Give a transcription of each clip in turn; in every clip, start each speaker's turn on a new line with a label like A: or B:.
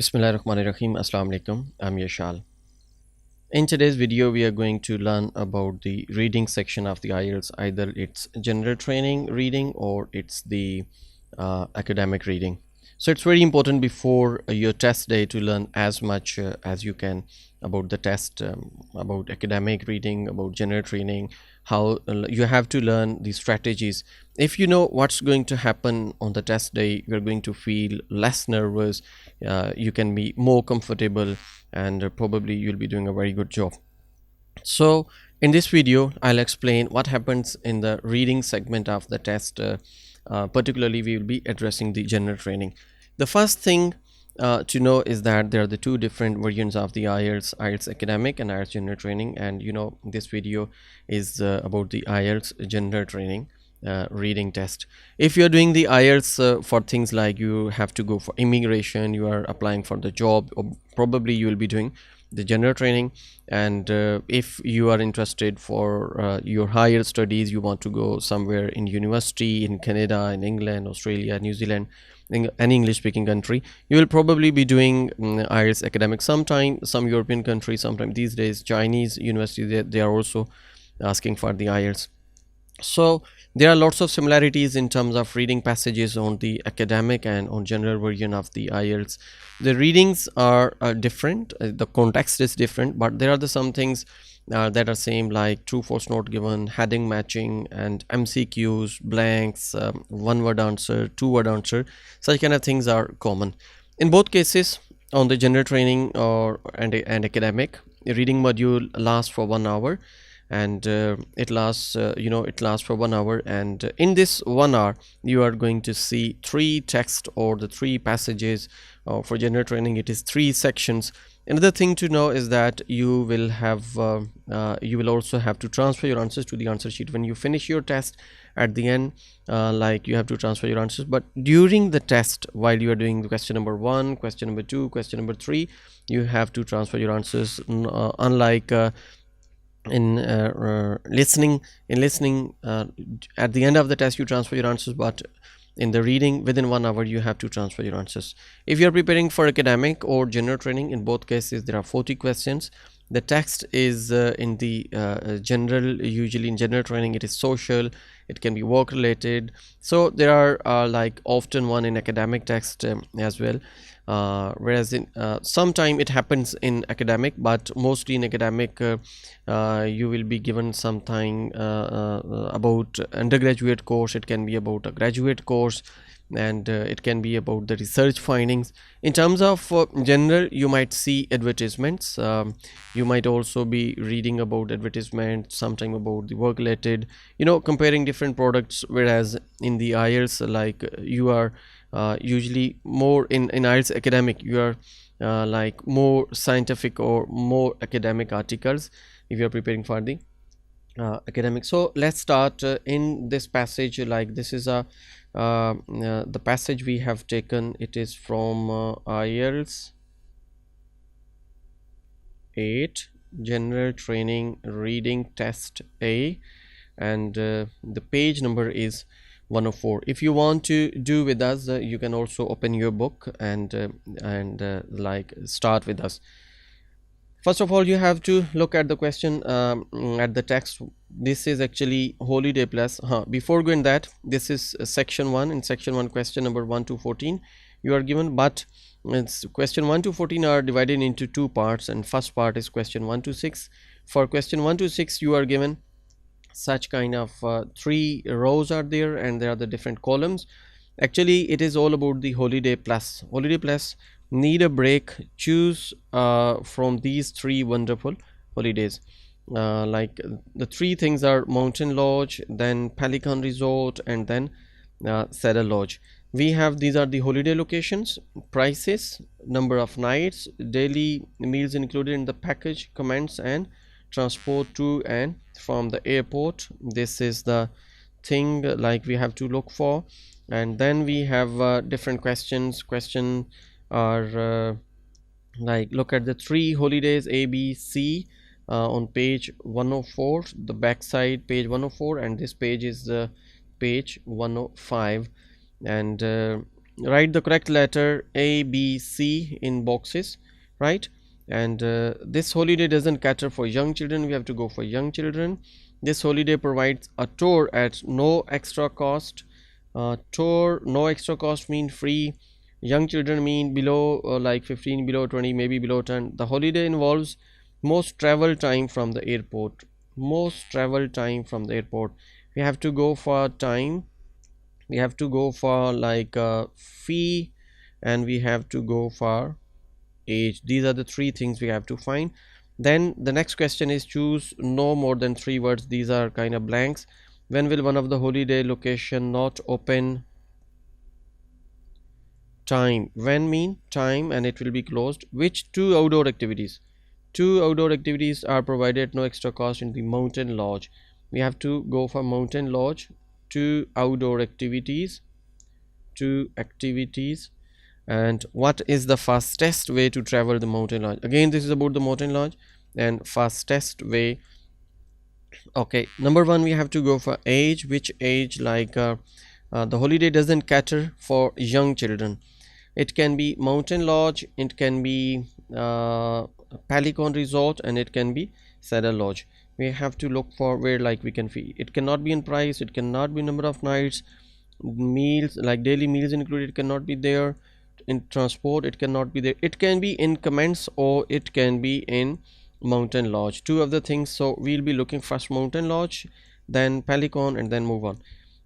A: Bismillahirrahmanirrahim. Assalamu alaikum. I'm Yashal. In today's video, we are going to learn about the reading section of the IELTS. Either it's general training reading or it's the academic reading. So it's very important before your test day to learn as much as you can about the test, about academic reading, about general training, how you have to learn the strategies. If you know what's going to happen on the test day, you're going to feel less nervous, you can be more comfortable, and probably you'll be doing a very good job. So in this video, I'll explain what happens in the reading segment of the test. Particularly, we will be addressing the general training. The first thing to know is that there are the two different versions of the IELTS academic and IELTS general training. And this video is about the IELTS general training reading test. If you're doing the IELTS for things like you have to go for immigration, you are applying for the job, or probably you will be doing the general training. And if you are interested for your higher studies, you want to go somewhere in university in Canada, in England, Australia, New Zealand, any English speaking country, you will probably be doing IELTS academic. Sometime some European countries, sometime these days Chinese universities, they are also asking for the IELTS. So there are lots of similarities in terms of reading passages on the academic and on general version of the IELTS. The readings are different, the context is different, but there are some things that are same, like true false note given, heading matching, and MCQs, blanks, one word answer, two word answer. Such kind of things are common in both cases. On the general training and academic, a reading module lasts for 1 hour, and it lasts for 1 hour, and in this 1 hour you are going to see 3 text or the 3 passages. For general training, it is 3 sections. Another thing to know is that you will also have to transfer your answers to the answer sheet when you finish your test. At the end, like, you have to transfer your answers, but during the test, while you are doing the question number 1, question number 2, question number 3, you have to transfer your answers. Unlike in listening, at the end of the test you transfer your answers, but in the reading, within 1 hour you have to transfer your answers. If you are preparing for academic or general training, in both cases there are 40 questions. The text is in the general, usually in general training it is social, it can be work related. So there are like often one in academic text as well. Whereas in sometime it happens in academic, but mostly in academic you will be given something about undergraduate course, it can be about a graduate course, and it can be about the research findings. In terms of general, you might see advertisements, you might also be reading about advertisements, sometime about the work related, comparing different products. Whereas in the IELTS, like, you are usually more in IELTS academic, you are like more scientific or more academic articles if you are preparing for the academic. So let's start in this passage. Like, this is the passage we have taken. It is from IELTS 8 general training reading test A, and the page number is 104. If you want to do with us, you can also open your book and like, start with us. First of all, you have to look at the question, at the text. This is actually holiday plus. Before going that, this is section 1. In section 1, question number 1 to 14 you are given, but it's question 1 to 14 are divided into 2 parts, and first part is question 1 to 6. For question 1 to 6, you are given such kind of 3 rows are there, and there are the different columns. Actually, it is all about the holiday plus. Holiday plus, need a break, choose from these 3 wonderful holidays. Like, the 3 things are Mountain Lodge, then Pelican Resort, and then Cedar Lodge. We have, these are the holiday locations, prices, number of nights, daily meals included in the package, comments, and transport to and from the airport. This is the thing, like, we have to look for. And then we have different questions. Question are like, look at the 3 holidays A, B, C on page 104, the back side, page 104, and this page is page 105. And write the correct letter A, B, C in boxes, right? And this holiday doesn't cater for young children, we have to go for young children. This holiday provides a tour at no extra cost. Tour no extra cost mean free. Young children mean below like 15, below 20, maybe below 10. The holiday involves most travel time from the airport. Most travel time from the airport. We have to go for time, we have to go for like fee, and we have to go for age. These are the three things we have to find. Then the next question is choose no more than three words. These are kind of blanks. When will one of the holiday location not open? Time. When mean time, and it will be closed. Which two outdoor activities? Two outdoor activities are provided at no extra cost in the mountain lodge. We have to go for mountain lodge. Two outdoor activities, two activities. And what is the fastest way to travel the mountain lodge? Again, this is about the mountain lodge and fastest way. Okay, number one, we have to go for age. Which age? Like the holiday doesn't cater for young children. It can be mountain lodge, it can be Pelican resort, and it can be saddle lodge. We have to look for where like we can fee. It cannot be in price, it cannot be number of nights, meals like daily meals included cannot be there, in transport it cannot be there, it can be in comments or it can be in mountain lodge, two of the things. So we'll be looking first mountain lodge, then Pelican, and then move on.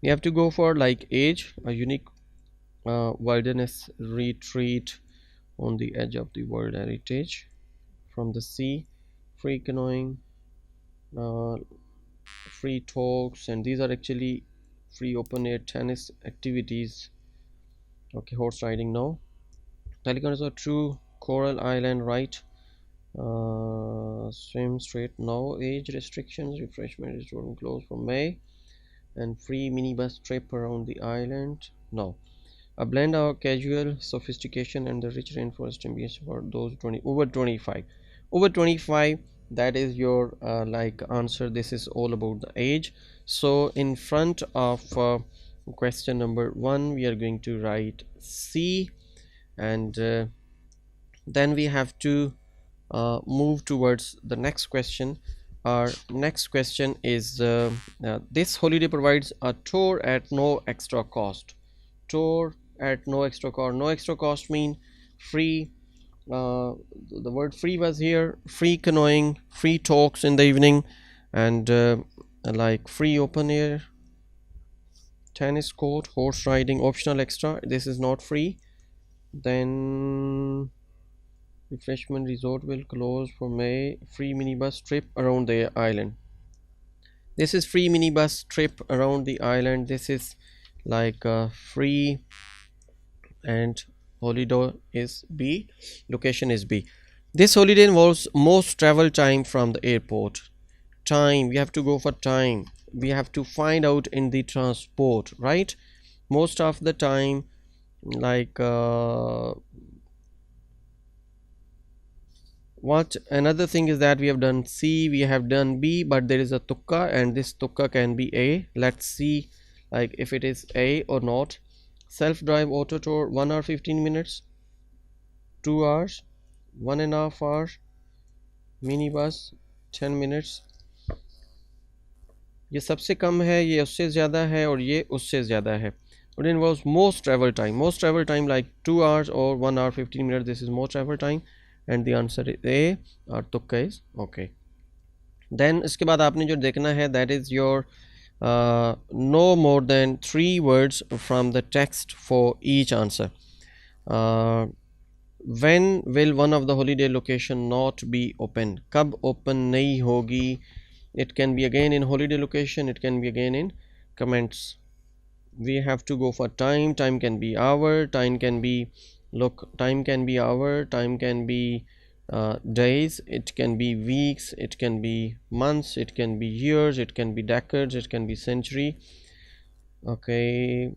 A: We have to go for like age, a unique wilderness retreat on the edge of the world heritage, from the sea, free canoeing, uh, free talks, and these are actually free open air tennis activities. Okay, horse riding, no. Pelican is a true. Coral island, right. Swim straight, no. Age restrictions, refreshment is closed for May, and free minibus trip around the island, no. A blend of casual sophistication and the rich rainforest ambience for those 20 over 25, over 25. That is your like answer. This is all about the age. So in front of question number one, we are going to write C, and then we have to move towards the next question. Our next question is this holiday provides a tour at no extra cost. Tour at no extra cost. No extra cost mean free. The word free was here. Free canoeing, free talks in the evening, and like free open air tennis court, horse riding, optional extra. This is not free. Then refreshment resort will close for May. Free minibus trip around the island. This is free minibus trip around the island. This is like free, and holiday is B, location is B. This holiday involves most travel time from the airport. Time, we have to go for time, we have to find out in the transport, right? Most of the time, like what another thing is that we have done C, we have done B, but there is a tukka, and this tukka can be A. Let's see like if it is A or not. Self-drive auto tour 1 hour 15 minutes, 2 hours, 1.5 hours, minibus 10 minutes. ये सबसे कम है, ये उससे ज़्यादा है, और ये उससे ज़्यादा है. It involves most travel time. Most travel time like 2 hours or 1 hour 15 minutes. This is most travel time, and the answer is A. और तुक्का is okay. Then इसके बाद आपने जो देखना है, that is your no more than 3 words from the text for each answer. When will one of the holiday location not be open? कब open नहीं होगी? It can be again in holiday location, it can be again in comments. We have to go for time. Time can be hour, time can be, look, time can be hour, time can be days, it can be weeks, it can be months, it can be years, it can be decades, it can be century. Okay,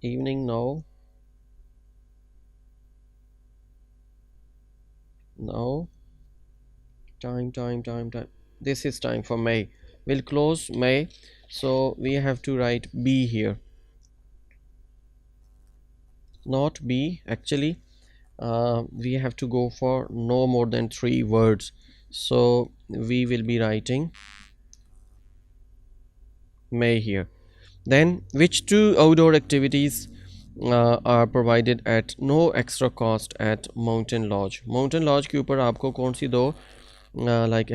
A: evening, no, no. Time. This is time for May. We'll close May, so we have to write B here. not be actually. We have to go for no more than 3 words. So we will be writing may here. Then which two outdoor activities are provided at no extra cost at Mountain Lodge? Mountain Lodge के ऊपर आपको कौन सी दो like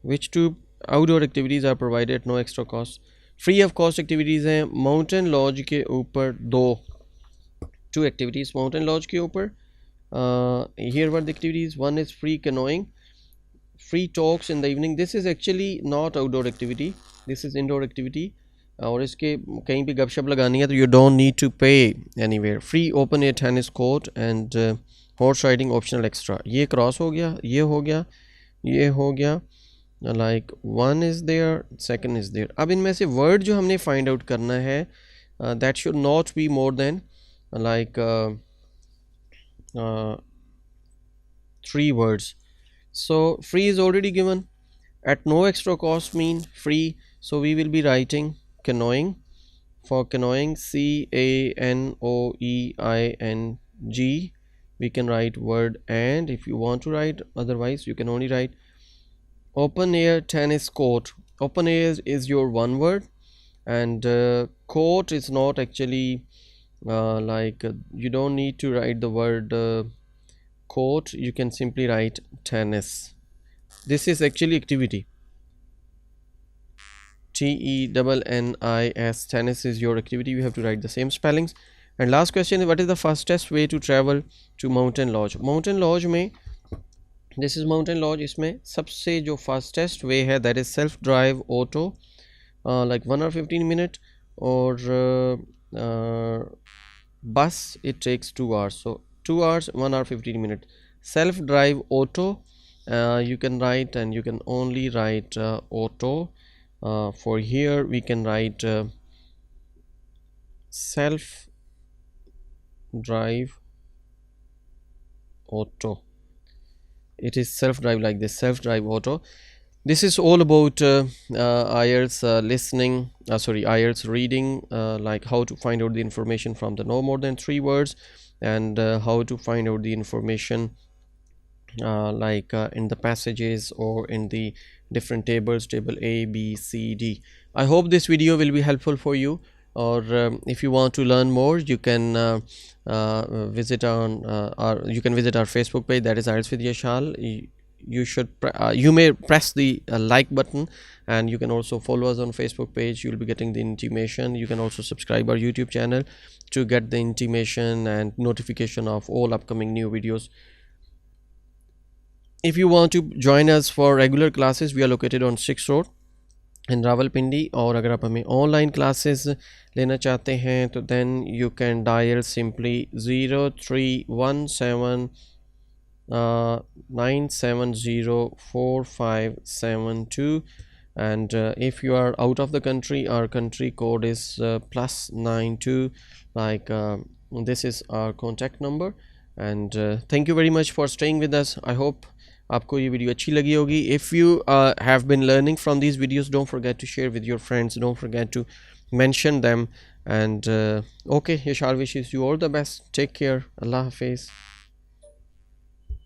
A: which two outdoor activities are provided at no extra cost? Free of cost activities हैं Mountain Lodge के ऊपर दो two activities Mountain Lodge के ऊपर. Here were the activities. One is free canoeing, free talks in the evening. This is actually not outdoor activity, this is indoor activity. और इसके कहीं भी गपशप लगानी है तो you don't need to pay anywhere. Free open air tennis court and horse riding optional extra. ये cross हो गया, ये हो गया, ये हो गया. Like one is there, second is there. अब इनमें से word जो हमने find out करना है that should not be more than like 3 words. So free is already given. At no extra cost mean free. So we will be writing canoeing. For canoeing, CANOEING. We can write word and if you want to write, otherwise you can only write open air tennis court. Open air is your one word and court is not actually you don't need to write the word court, you can simply write tennis. This is actually activity. TENNIS, tennis is your activity. You have to write the same spellings. And last question is, what is the fastest way to travel to Mountain Lodge? Mountain Lodge में, this is Mountain Lodge, इसमें सबसे जो fastest way है that is self drive auto, like 1 hour 15 minutes, or bus it takes 2 hours. So 2 hours 1 hour 15 minutes. Self drive auto, you can write and you can only write auto. For here we can write self drive auto. It is self drive like this, self drive auto. This is all about IELTS listening, IELTS reading, like how to find out the information from the no more than 3 words and how to find out the information in the passages or in the different tables, table A, B, C, D. I hope this video will be helpful for you, or if you want to learn more, you can visit on visit our Facebook page, that is IELTS with Yashal. You may press the like button, and you can also follow us on Facebook page. You'll be getting the intimation. You can also subscribe our YouTube channel to get the intimation and notification of all upcoming new videos. If you want to join us for regular classes, we are located on 6th Road in Rawalpindi. और अगर आप हमें online classes लेना चाहते हैं तो then you can dial simply 0317 9704572, and if you are out of the country, our country code is +92. This is our contact number, and thank you very much for staying with us. I hope आपको ये video अच्छी लगी होगी. If you have been learning from these videos, don't forget to share with your friends, don't forget to mention them, and okay, Yashal wishes you all the best. Take care. Allah Hafiz.